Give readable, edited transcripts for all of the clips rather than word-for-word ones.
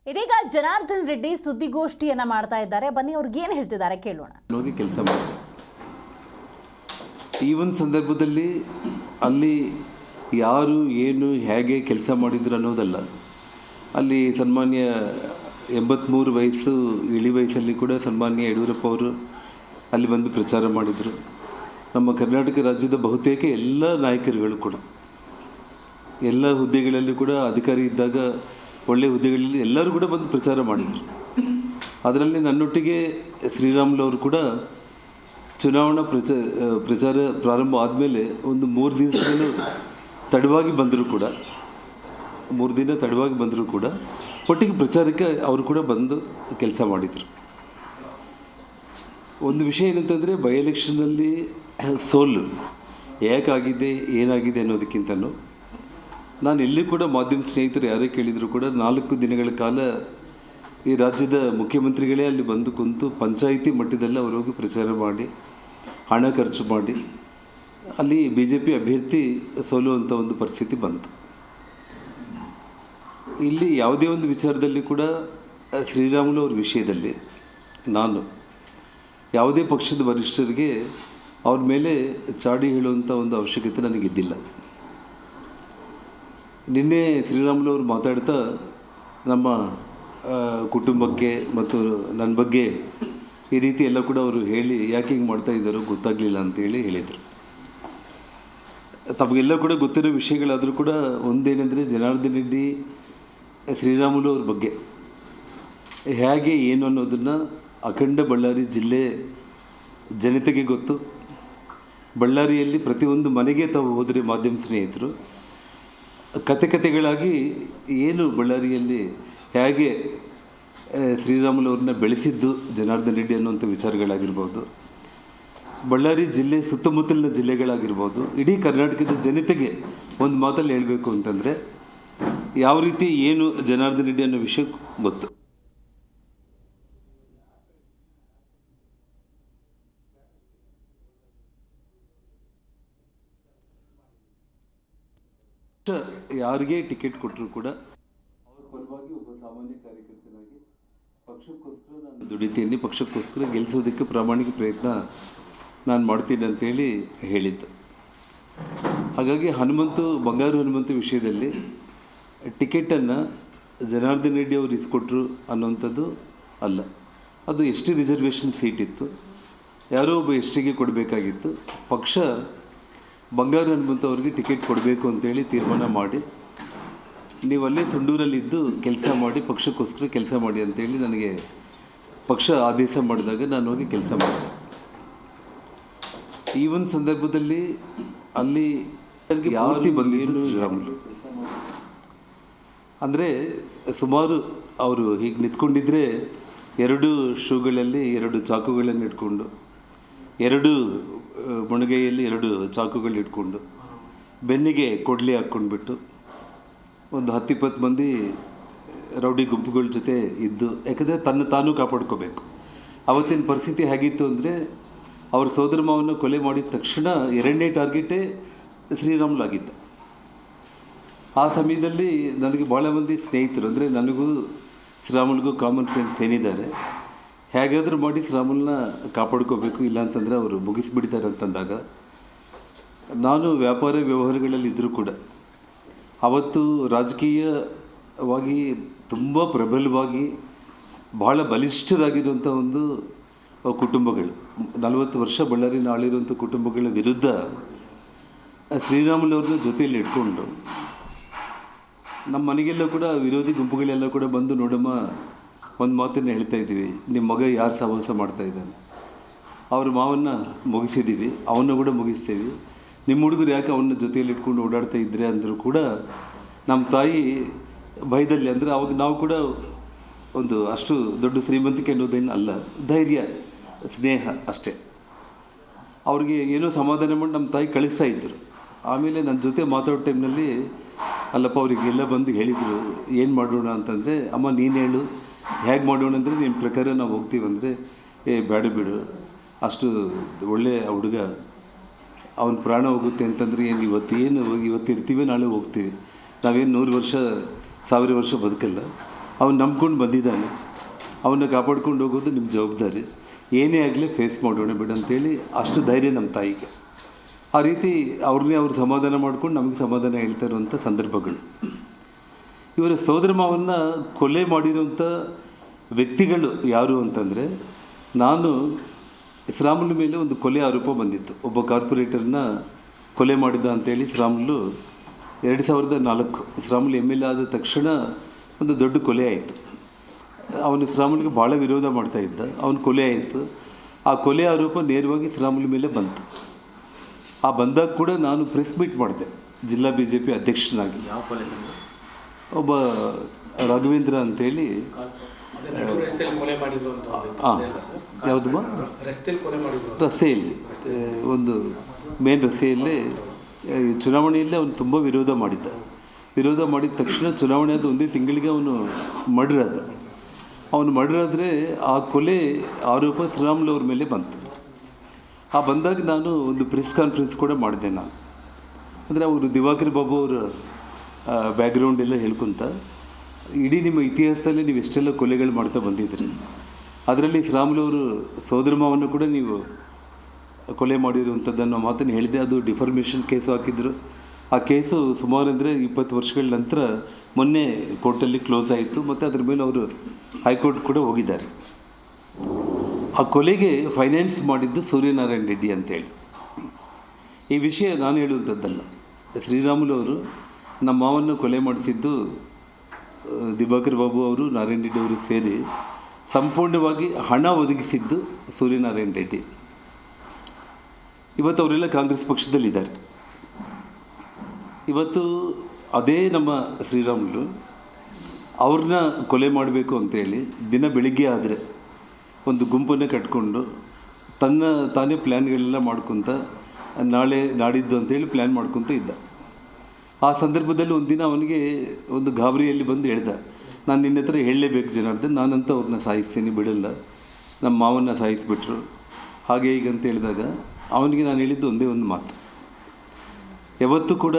ಇದೀಗ ಜನಾರ್ದನ್ ರೆಡ್ಡಿ ಸುದ್ದಿಗೋಷ್ಠಿಯನ್ನ ಮಾಡ್ತಾ ಇದ್ದಾರೆ. ಬನ್ನಿ ಅವ್ರಿಗೆ ಏನು ಹೇಳ್ತಿದ್ದಾರೆ ಕೇಳೋಣ. ಹೋಗಿ ಕೆಲಸ ಮಾಡಿ ಈ ಒಂದು ಸಂದರ್ಭದಲ್ಲಿ ಅಲ್ಲಿ ಯಾರು ಏನು ಹೇಗೆ ಕೆಲಸ ಮಾಡಿದ್ರು ಅನ್ನೋದಲ್ಲ. ಅಲ್ಲಿ ಸನ್ಮಾನ್ಯ 83 ವಯಸ್ಸು ಇಳಿ ವಯಸ್ಸಲ್ಲಿ ಕೂಡ ಸನ್ಮಾನ್ಯ ಯಡಿಯೂರಪ್ಪ ಅವರು ಅಲ್ಲಿ ಬಂದು ಪ್ರಚಾರ ಮಾಡಿದರು. ನಮ್ಮ ಕರ್ನಾಟಕ ರಾಜ್ಯದ ಬಹುತೇಕ ಎಲ್ಲ ನಾಯಕರುಗಳು ಕೂಡ ಎಲ್ಲ ಹುದ್ದೆಗಳಲ್ಲಿ ಕೂಡ ಅಧಿಕಾರಿ ಇದ್ದಾಗ ಒಳ್ಳೆಯ ಹುದ್ದೆಗಳಲ್ಲಿ ಎಲ್ಲರೂ ಕೂಡ ಬಂದು ಪ್ರಚಾರ ಮಾಡಿದರು. ಅದರಲ್ಲಿ ನನ್ನೊಟ್ಟಿಗೆ ಶ್ರೀರಾಮುಲು ಅವರು ಕೂಡ ಚುನಾವಣಾ ಪ್ರಚಾರ ಪ್ರಾರಂಭ ಆದಮೇಲೆ ಒಂದು 3 ದಿವಸಗಳು ತಡವಾಗಿ ಬಂದರೂ ಕೂಡ 3 ದಿನ ತಡವಾಗಿ ಬಂದರೂ ಕೂಡ ಒಟ್ಟಿಗೆ ಪ್ರಚಾರಕ್ಕೆ ಅವರು ಕೂಡ ಬಂದು ಕೆಲಸ ಮಾಡಿದರು. ಒಂದು ವಿಷಯ ಏನಂತಂದರೆ ಬೈ ಎಲೆಕ್ಷನ್ನಲ್ಲಿ ಸೋಲು ಯಾಕಾಗಿದೆ ಏನಾಗಿದೆ ಅನ್ನೋದಕ್ಕಿಂತಲೂ ನಾನು ಎಲ್ಲಿ ಕೂಡ ಮಾಧ್ಯಮ ಸ್ನೇಹಿತರು ಯಾರೇ ಕೇಳಿದರೂ ಕೂಡ 4 ದಿನಗಳ ಕಾಲ ಈ ರಾಜ್ಯದ ಮುಖ್ಯಮಂತ್ರಿಗಳೇ ಅಲ್ಲಿ ಬಂದು ಕುಂತು ಪಂಚಾಯಿತಿ ಮಟ್ಟದಲ್ಲಿ ಅವರು ಹೋಗಿ ಪ್ರಚಾರ ಮಾಡಿ ಹಣ ಖರ್ಚು ಮಾಡಿ ಅಲ್ಲಿ BJP ಅಭ್ಯರ್ಥಿ ಸೋಲುವಂಥ ಒಂದು ಪರಿಸ್ಥಿತಿ ಬಂತು. ಇಲ್ಲಿ ಯಾವುದೇ ಒಂದು ವಿಚಾರದಲ್ಲಿ ಕೂಡ ಶ್ರೀರಾಮುಲು ಅವ್ರ ವಿಷಯದಲ್ಲಿ ನಾನು ಯಾವುದೇ ಪಕ್ಷದ ವರಿಷ್ಠರಿಗೆ ಅವ್ರ ಮೇಲೆ ಚಾಡಿ ಹೇಳುವಂಥ ಒಂದು ಅವಶ್ಯಕತೆ ನನಗಿದ್ದಿಲ್ಲ. ನಿನ್ನೆ ಶ್ರೀರಾಮುಲು ಅವರು ಮಾತಾಡ್ತಾ ನಮ್ಮ ಕುಟುಂಬಕ್ಕೆ ಮತ್ತು ನನ್ನ ಬಗ್ಗೆ ಈ ರೀತಿ ಎಲ್ಲ ಕೂಡ ಅವರು ಹೇಳಿ ಯಾಕೆ ಹಿಂಗೆ ಮಾಡ್ತಾ ಇದ್ದಾರೋ ಗೊತ್ತಾಗಲಿಲ್ಲ ಅಂತೇಳಿ ಹೇಳಿದರು. ತಮಗೆಲ್ಲ ಕೂಡ ಗೊತ್ತಿರೋ ವಿಷಯಗಳಾದರೂ ಕೂಡ ಒಂದೇನೆಂದರೆ ಜನಾರ್ದನ್ ರೆಡ್ಡಿ ಶ್ರೀರಾಮುಲು ಅವ್ರ ಬಗ್ಗೆ ಹೇಗೆ ಏನು ಅನ್ನೋದನ್ನು ಅಖಂಡ ಬಳ್ಳಾರಿ ಜಿಲ್ಲೆ ಜನತೆಗೆ ಗೊತ್ತು. ಬಳ್ಳಾರಿಯಲ್ಲಿ ಪ್ರತಿಯೊಂದು ಮನೆಗೆ ತಾವು ಹೋದರೆ ಮಾಧ್ಯಮ ಸ್ನೇಹಿತರು ಕತೆಗಳಾಗಿ ಏನು ಬಳ್ಳಾರಿಯಲ್ಲಿ ಹೇಗೆ ಶ್ರೀರಾಮುಲು ಅವ್ರನ್ನ ಬೆಳೆಸಿದ್ದು ಜನಾರ್ದನ್ ರೆಡ್ಡಿ ಅನ್ನುವಂಥ ವಿಚಾರಗಳಾಗಿರ್ಬೋದು, ಬಳ್ಳಾರಿ ಜಿಲ್ಲೆ ಸುತ್ತಮುತ್ತಲಿನ ಜಿಲ್ಲೆಗಳಾಗಿರ್ಬೋದು, ಇಡೀ ಕರ್ನಾಟಕದ ಜನತೆಗೆ ಒಂದು ಮಾತಲ್ಲಿ ಹೇಳಬೇಕು ಅಂತಂದರೆ ಯಾವ ರೀತಿ ಏನು ಜನಾರ್ದನ್ ರೆಡ್ಡಿ ಅನ್ನೋ ವಿಷಯ ಗೊತ್ತು. ಯಾರಿಗೆ ಟಿಕೆಟ್ ಕೊಟ್ಟರು ಕೂಡ ಅವ್ರ ಪರವಾಗಿ ಒಬ್ಬ ಸಾಮಾನ್ಯ ಕಾರ್ಯಕರ್ತನಾಗಿ ಪಕ್ಷಕ್ಕೋಸ್ಕರ ನಾನು ದುಡಿತೀನಿ, ಪಕ್ಷಕ್ಕೋಸ್ಕರ ಗೆಲ್ಲಿಸೋದಕ್ಕೆ ಪ್ರಾಮಾಣಿಕ ಪ್ರಯತ್ನ ನಾನು ಮಾಡ್ತೀನಿ ಅಂತೇಳಿ ಹೇಳಿದ್ದು. ಹಾಗಾಗಿ ಬಂಗಾರು ಹನುಮಂತು ವಿಷಯದಲ್ಲಿ ಟಿಕೆಟನ್ನು ಜನಾರ್ದನ್ ರೆಡ್ಡಿ ಅವರು ಇಸ್ಕೊಟ್ರು ಅನ್ನೋವಂಥದ್ದು ಅಲ್ಲ. ಅದು ಎಸ್ ಟಿ ರಿಸರ್ವೇಷನ್ ಸೀಟ್ ಇತ್ತು, ಯಾರೋ ಒಬ್ಬ ಎಸ್ ಟಿಗೆ ಕೊಡಬೇಕಾಗಿತ್ತು. ಪಕ್ಷ ಬಂಗಾರು ಹನುಮಂತು ಅವ್ರಿಗೆ ಟಿಕೆಟ್ ಕೊಡಬೇಕು ಅಂತೇಳಿ ತೀರ್ಮಾನ ಮಾಡಿ ನೀವಲ್ಲೇ ಸುಂಡೂರಲ್ಲಿದ್ದು ಕೆಲಸ ಮಾಡಿ ಪಕ್ಷಕ್ಕೋಸ್ಕರ ಕೆಲಸ ಮಾಡಿ ಅಂತೇಳಿ ನನಗೆ ಪಕ್ಷ ಆದೇಶ ಮಾಡಿದಾಗ ನಾನು ಹೋಗಿ ಕೆಲಸ ಮಾಡಿದೆ. ಈ ಒಂದು ಸಂದರ್ಭದಲ್ಲಿ ಅಲ್ಲಿ ಯಾವ ರೀತಿ ಬಂದಿದ್ದು ಶ್ರೀರಾಮುಲು ಅಂದರೆ ಸುಮಾರು ಅವರು ಹೀಗೆ ನಿಂತ್ಕೊಂಡಿದ್ರೆ 2 ಶೂಗಳಲ್ಲಿ 2 ಚಾಕುಗಳನ್ನು ಇಟ್ಕೊಂಡು 2 ಮೊಣಗೈಯಲ್ಲಿ 2 ಚಾಕುಗಳು ಇಟ್ಕೊಂಡು ಬೆನ್ನಿಗೆ ಕೊಡ್ಲಿ ಹಾಕ್ಕೊಂಡ್ಬಿಟ್ಟು ಒಂದು 10-20 ಮಂದಿ ರೌಡಿ ಗುಂಪುಗಳ ಜೊತೆ ಇದ್ದು, ಯಾಕಂದರೆ ತಾನು ಕಾಪಾಡ್ಕೋಬೇಕು. ಆವತ್ತಿನ ಪರಿಸ್ಥಿತಿ ಹೇಗಿತ್ತು ಅಂದರೆ ಅವ್ರ ಸೋದರ ಮಾವನ್ನ ಕೊಲೆ ಮಾಡಿದ ತಕ್ಷಣ 2ನೇ ಟಾರ್ಗೆಟೇ ಶ್ರೀರಾಮುಲು ಆಗಿದ್ದ. ಆ ಸಮಯದಲ್ಲಿ ನನಗೆ ಭಾಳ ಮಂದಿ ಸ್ನೇಹಿತರು ಅಂದರೆ ನನಗೂ ಶ್ರೀರಾಮುಲ್ಗೂ ಕಾಮನ್ ಫ್ರೆಂಡ್ಸ್ ಏನಿದ್ದಾರೆ, ಹೇಗಾದರೂ ಮಾಡಿ ಶ್ರೀರಾಮುಲನ್ನ ಕಾಪಾಡ್ಕೋಬೇಕು, ಇಲ್ಲಾಂತಂದರೆ ಅವರು ಮುಗಿಸ್ಬಿಡ್ತಾರೆ ಅಂತಂದಾಗ ನಾನು ವ್ಯಾಪಾರ ವ್ಯವಹಾರಗಳಲ್ಲಿ ಇದ್ದರೂ ಕೂಡ ಅವತ್ತು ರಾಜಕೀಯವಾಗಿ ತುಂಬ ಪ್ರಬಲವಾಗಿ ಭಾಳ ಬಲಿಷ್ಠರಾಗಿರುವಂಥ ಒಂದು ಕುಟುಂಬಗಳು 40 ವರ್ಷ ಬಳ್ಳಾರಿನ ಆಳಿರುವಂಥ ಕುಟುಂಬಗಳ ವಿರುದ್ಧ ಶ್ರೀರಾಮುಲು ಅವ್ರನ್ನ ಜೊತೆಯಲ್ಲಿ ಇಟ್ಕೊಂಡು ನಮ್ಮ ಮನೆಗೆಲ್ಲ ಕೂಡ ವಿರೋಧಿ ಗುಂಪುಗಳೆಲ್ಲ ಕೂಡ ಬಂದು ನೋಡಮ್ಮ ಒಂದು ಮಾತನ್ನು ಹೇಳ್ತಾ ಇದ್ದೀವಿ, ನಿಮ್ಮ ಮಗ ಯಾರು ಸಹವಾಸ ಮಾಡ್ತಾಯಿದ್ದಾನೆ, ಅವ್ರ ಮಾವನ್ನ ಮುಗಿಸಿದ್ದೀವಿ, ಅವನ್ನ ಕೂಡ ಮುಗಿಸ್ತೀವಿ, ನಿಮ್ಮ ಹುಡುಗರು ಯಾಕೆ ಅವನ್ನ ಜೊತೆಯಲ್ಲಿ ಇಟ್ಕೊಂಡು ಓಡಾಡ್ತಾ ಇದ್ರೆ ಅಂದರೂ ಕೂಡ ನಮ್ಮ ತಾಯಿ ಭಯದಲ್ಲಿ, ಅಂದರೆ ಅವಾಗ ನಾವು ಕೂಡ ಒಂದು ಅಷ್ಟು ದೊಡ್ಡ ಶ್ರೀಮಂತಿಕೆ ಅನ್ನೋದೇನು ಅಲ್ಲ, ಧೈರ್ಯ ಸ್ನೇಹ ಅಷ್ಟೇ. ಅವ್ರಿಗೆ ಏನೋ ಸಮಾಧಾನ ಮಾಡಿ ನಮ್ಮ ತಾಯಿ ಕಳಿಸ್ತಾ ಇದ್ದರು. ಆಮೇಲೆ ನನ್ನ ಜೊತೆ ಮಾತಾಡೋ ಟೈಮ್ನಲ್ಲಿ ಅಲ್ಲಪ್ಪ ಅವರಿಗೆಲ್ಲ ಬಂದು ಹೇಳಿದರು ಏನು ಮಾಡೋಣ ಅಂತಂದರೆ, ಅಮ್ಮ ನೀನು ಹೇಳು ಹೇಗೆ ಮಾಡೋಣ ಅಂದರೆ ನಿಮ್ಮ ಪ್ರಕಾರ ನಾವು ಹೋಗ್ತೀವಿ ಅಂದರೆ, ಬೇಡ ಬಿಡು, ಅಷ್ಟು ಒಳ್ಳೆಯ ಹುಡುಗ, ಅವನ ಪ್ರಾಣ ಹೋಗುತ್ತೆ ಅಂತಂದರೆ ಏನು ಇವತ್ತು ಇರ್ತೀವಿ ನಾಳೆ ಹೋಗ್ತೀವಿ, ನಾವೇನು 100 ವರ್ಷ 1000 ವರ್ಷ ಬದುಕಲ್ಲ, ಅವನು ನಂಬ್ಕೊಂಡು ಬಂದಿದ್ದಾನೆ, ಅವನ್ನ ಕಾಪಾಡ್ಕೊಂಡು ಹೋಗೋದು ನಿಮ್ಮ ಜವಾಬ್ದಾರಿ. ಏನೇ ಆಗಲಿ ಫೇಸ್ ಮಾಡೋಣ ಬಿಡು ಅಂತೇಳಿ ಅಷ್ಟು ಧೈರ್ಯ ನಮ್ಮ ತಾಯಿಗೆ. ಆ ರೀತಿ ಅವ್ರನ್ನೇ ಅವ್ರು ಸಮಾಧಾನ ಮಾಡ್ಕೊಂಡು ನಮಗೆ ಸಮಾಧಾನ ಹೇಳ್ತಾ ಇರುವಂಥ ಸಂದರ್ಭಗಳು. ಇವರ ಸೋದರ ಮಾವನ್ನ ಕೊಲೆ ಮಾಡಿರುವಂಥ ವ್ಯಕ್ತಿಗಳು ಯಾರು ಅಂತಂದರೆ, ನಾನು ಶ್ರಾಮುಲು ಮೇಲೆ ಒಂದು ಕೊಲೆ ಆರೋಪ ಬಂದಿತ್ತು. ಒಬ್ಬ ಕಾರ್ಪೊರೇಟರ್ನ ಕೊಲೆ ಮಾಡಿದ್ದ ಅಂತೇಳಿ ಶ್ರಾಮುಲು 2004 ಶ್ರಾಮುಲು MLA ಆದ ತಕ್ಷಣ ಒಂದು ದೊಡ್ಡ ಕೊಲೆ ಆಯಿತು. ಅವನು ಶ್ರಾಮುಲಿಗೆ ಭಾಳ ವಿರೋಧ ಮಾಡ್ತಾಯಿದ್ದ, ಅವನು ಕೊಲೆ ಆಯಿತು. ಆ ಕೊಲೆ ಆರೋಪ ನೇರವಾಗಿ ಶ್ರಾಮುಲು ಮೇಲೆ ಬಂತು. ಆ ಬಂದಾಗ ಕೂಡ ನಾನು ಪ್ರೆಸ್ ಮೀಟ್ ಮಾಡಿದೆ ಜಿಲ್ಲಾ BJP ಅಧ್ಯಕ್ಷನಾಗಿ. ಒಬ್ಬ ರಾಘವೇಂದ್ರ ಅಂತೇಳಿ, ಹಾಂ ಯಾವುದಮ್ಮ ರಸ್ತೆಯಲ್ಲಿ, ಒಂದು ಮೇನ್ ರಸ್ತೆಯಲ್ಲೇ ಚುನಾವಣೆಯಲ್ಲೇ ಅವನು ತುಂಬ ವಿರೋಧ ಮಾಡಿದ್ದ. ವಿರೋಧ ಮಾಡಿದ ತಕ್ಷಣ ಚುನಾವಣೆ ಆದ ಒಂದೇ ತಿಂಗಳಿಗೆ ಅವನು ಮರ್ಡರ್ ಆದ. ಅವನು ಮರ್ಡರ್ ಆದರೆ ಆ ಕೊಲೆ ಆರೋಪ ಶ್ರೀರಾಮುಲು ಅವ್ರ ಮೇಲೆ ಬಂತು. ಆ ಬಂದಾಗ ನಾನು ಒಂದು ಪ್ರೆಸ್ ಕಾನ್ಫರೆನ್ಸ್ ಕೂಡ ಮಾಡಿದೆ. ನಾನು ಅಂದರೆ ಅವರು ದಿವಾಕರ್ ಬಾಬು ಅವರ ಬ್ಯಾಕ್ಗ್ರೌಂಡ್ ಎಲ್ಲ ಹೇಳ್ಕೊತ, ಇಡೀ ನಿಮ್ಮ ಇತಿಹಾಸದಲ್ಲಿ ನೀವು ಎಷ್ಟೆಲ್ಲ ಕೊಲೆಗಳು ಮಾಡ್ತಾ ಬಂದಿದ್ರಿ, ಅದರಲ್ಲಿ ಶ್ರೀರಾಮುಲು ಅವರು ಸೋದರ ಮಾವನ್ನು ಕೂಡ ನೀವು ಕೊಲೆ ಮಾಡಿರುವಂಥದ್ದನ್ನು ಮಾತನ್ನು ಹೇಳಿದೆ. ಅದು ಡಿಫಾರ್ಮೇಷನ್ ಕೇಸು ಹಾಕಿದ್ರು. ಆ ಕೇಸು ಸುಮಾರು ಅಂದರೆ 20 ವರ್ಷಗಳ ನಂತರ ಮೊನ್ನೆ ಕೋರ್ಟಲ್ಲಿ ಕ್ಲೋಸ್ ಆಯಿತು ಮತ್ತು ಅದ್ರ ಮೇಲೆ ಅವರು ಹೈಕೋರ್ಟ್ ಕೂಡ ಹೋಗಿದ್ದಾರೆ. ಆ ಕೊಲೆಗೆ ಫೈನಾನ್ಸ್ ಮಾಡಿದ್ದು ಸೂರ್ಯನಾರಾಯಣ ರೆಡ್ಡಿ ಅಂತೇಳಿ. ಈ ವಿಷಯ ನಾನು ಹೇಳುವಂಥದ್ದಲ್ಲ. ಶ್ರೀರಾಮುಲು ಅವರು ನಮ್ಮ ಮಾವನ್ನು ಕೊಲೆ ಮಾಡಿಸಿದ್ದು ದಿವಾಕರ್ ಬಾಬು ಅವರು, ನಾರಾಯಣ ರೆಡ್ಡಿ ಅವರು ಸೇರಿ ಸಂಪೂರ್ಣವಾಗಿ ಹಣ ಒದಗಿಸಿದ್ದು ಸೂರ್ಯನಾರಾಯಣ ರೆಡ್ಡಿ. ಇವತ್ತು ಅವರೆಲ್ಲ ಕಾಂಗ್ರೆಸ್ ಪಕ್ಷದಲ್ಲಿದ್ದಾರೆ. ಇವತ್ತು ಅದೇ ನಮ್ಮ ಶ್ರೀರಾಮುಲು ಅವ್ರನ್ನ ಕೊಲೆ ಮಾಡಬೇಕು ಅಂತೇಳಿ ದಿನ ಬೆಳಿಗ್ಗೆ ಆದರೆ ಒಂದು ಗುಂಪನ್ನು ಕಟ್ಕೊಂಡು ತಾನೇ ಪ್ಲ್ಯಾನ್ಗಳೆಲ್ಲ ಮಾಡ್ಕೊತ ನಾಳೆ ನಾಡಿದ್ದು ಅಂತೇಳಿ ಪ್ಲ್ಯಾನ್ ಮಾಡ್ಕೊತ ಇದ್ದ. ಆ ಸಂದರ್ಭದಲ್ಲಿ ಒಂದಿನ ಅವನಿಗೆ ಒಂದು ಗಾಬರಿಯಲ್ಲಿ ಬಂದು ಹೇಳ್ದ, ನಾನು ನಿನ್ನ ಹತ್ರ ಹೇಳಲೇಬೇಕು ಜನಾರ್ದನ್, ನಾನಂತ ಅವ್ರನ್ನ ಸಾಯಿಸ್ತೀನಿ, ಬಿಡಲ್ಲ, ನಮ್ಮ ಮಾವನ್ನ ಸಾಯಿಸಿಬಿಟ್ರು ಹಾಗೆ ಈಗ ಅಂತ ಹೇಳಿದಾಗ ಅವನಿಗೆ ನಾನು ಹೇಳಿದ್ದು ಒಂದೇ ಒಂದು ಮಾತು, ಯಾವತ್ತೂ ಕೂಡ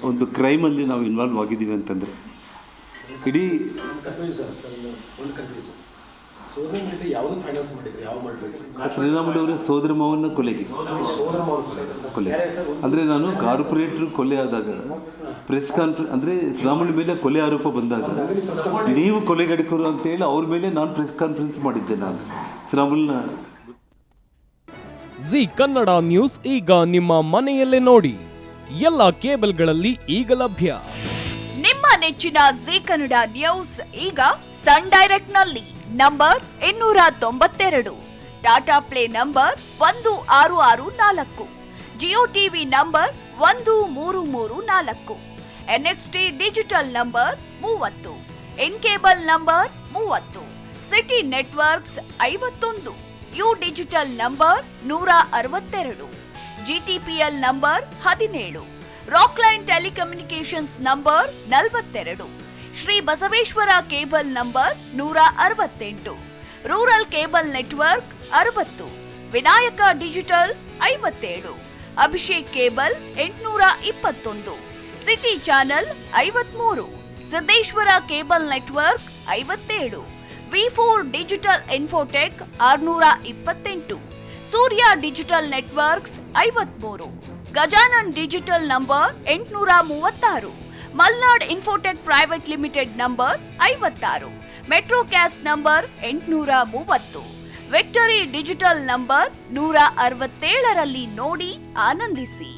ಒಂದು ಕ್ರೈಮಲ್ಲಿ ನಾವು ಇನ್ವಾಲ್ವ್ ಆಗಿದ್ದೀವಿ ಅಂತಂದರೆ ಇಡೀ ಶ್ರೀರಾಮುಲು ಅವರ ಸೋದರ ಮಾವನ ಕೊಲೆ ಅಂದರೆ ನಾನು ಕಾರ್ಪೊರೇಟ್ರ್ ಕೊಲೆ ಆದಾಗ ಪ್ರೆಸ್ ಕಾನ್ಫರೆನ್ಸ್ ಅಂದರೆ ಶ್ರೀರಾಮುಲು ಮೇಲೆ ಕೊಲೆ ಆರೋಪ ಬಂದಾಗ ನೀವು ಕೊಲೆಗಡಿಕರು ಅಂತೇಳಿ ಅವ್ರ ಮೇಲೆ ನಾನು ಪ್ರೆಸ್ ಕಾನ್ಫರೆನ್ಸ್ ಮಾಡಿದ್ದೆ. ನಾನು ಶ್ರೀರಾಮುಲನ ಜಿ ಕನ್ನಡ ನ್ಯೂಸ್ ಈಗ ನಿಮ್ಮ ಮನೆಯಲ್ಲೇ ನೋಡಿ, ಎಲ್ಲ ಕೇಬಲ್ಗಳಲ್ಲಿ ಈಗ ಲಭ್ಯ. ನಿಮ್ಮ ನೆಚ್ಚಿನ ಜಿ ಕನ್ನಡ ನ್ಯೂಸ್ ಈಗ ಸನ್ ಡೈರೆಕ್ಟ್ ನಲ್ಲಿ number 292, Tata play number 1664, Jio TV number 1334, NXT digital number 30, in cable number 30, city networks 51, U digital number 162, GTPL number 17, Rockline telecommunications number 42, Shri Basaveshwara cable number 168, rural cable network 60, Vinayaka digital 57, Abhishek cable 821, city channel 53, Siddeshwara cable network 57, V4 digital Infotech 628, Surya digital networks 53, Gajanan digital number 836, Malnad infotech private limited number 56, Metrocast number 830, victory digital number 167ರಲ್ಲಿ ನೋಡಿ ಆನಂದಿಸಿ.